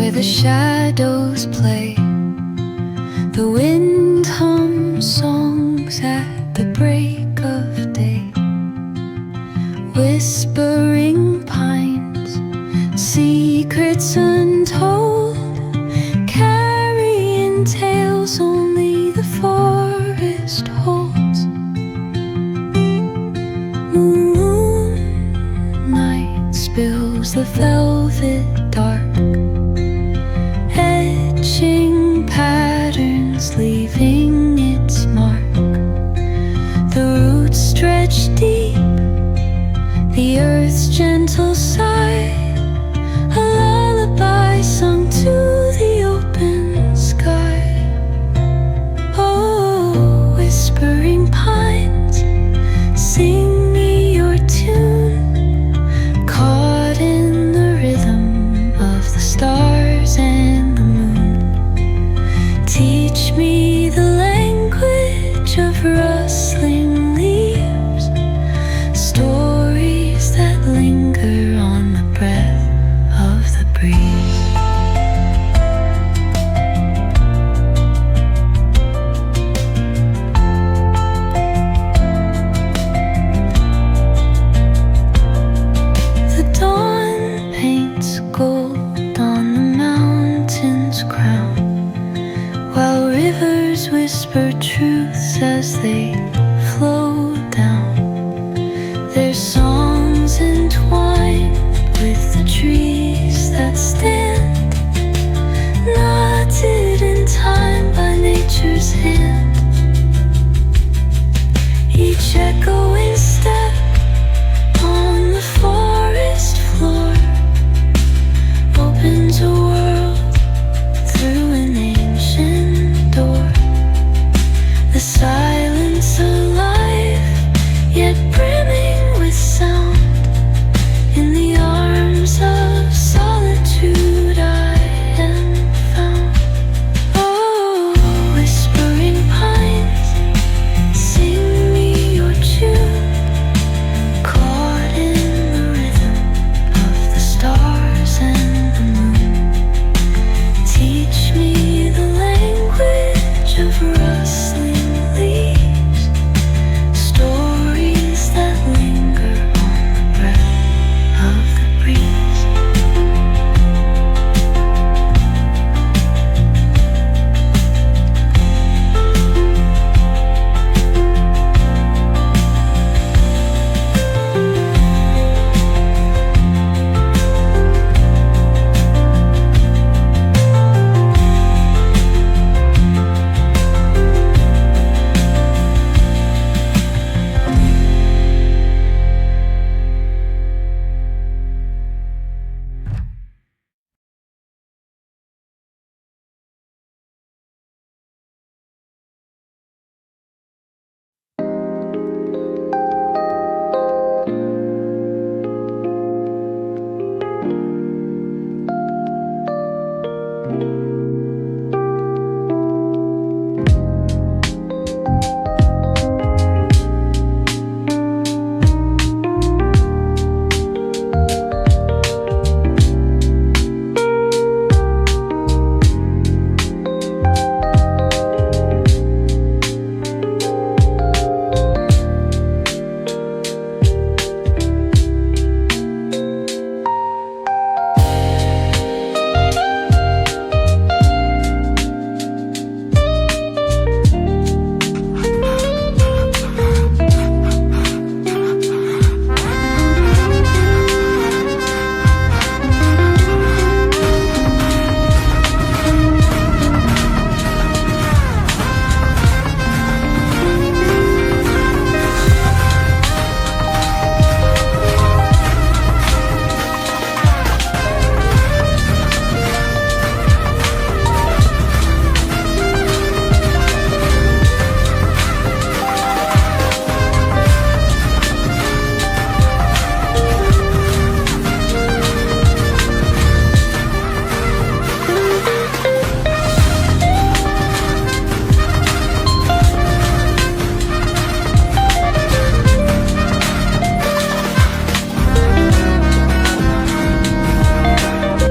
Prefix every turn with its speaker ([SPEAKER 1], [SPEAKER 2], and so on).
[SPEAKER 1] where the shadows play. The wind hums songs at the break of day. Whispering pines, secrets untold, carrying tales only the forest holds. Moonlight spills the velvet dark, etching patterns, leaving its mark. The roots stretch deep, the earth's gentle sigh, a lullaby sung to the open sky. Oh, whispering pines, sing me your tune, caught in the rhythm of the stars and the moon. Teach me the language of rustling leaves, stories that linger on the breath of the breeze. The dawn paints gold on the mountain's crown, while rivers whisper truths as they flow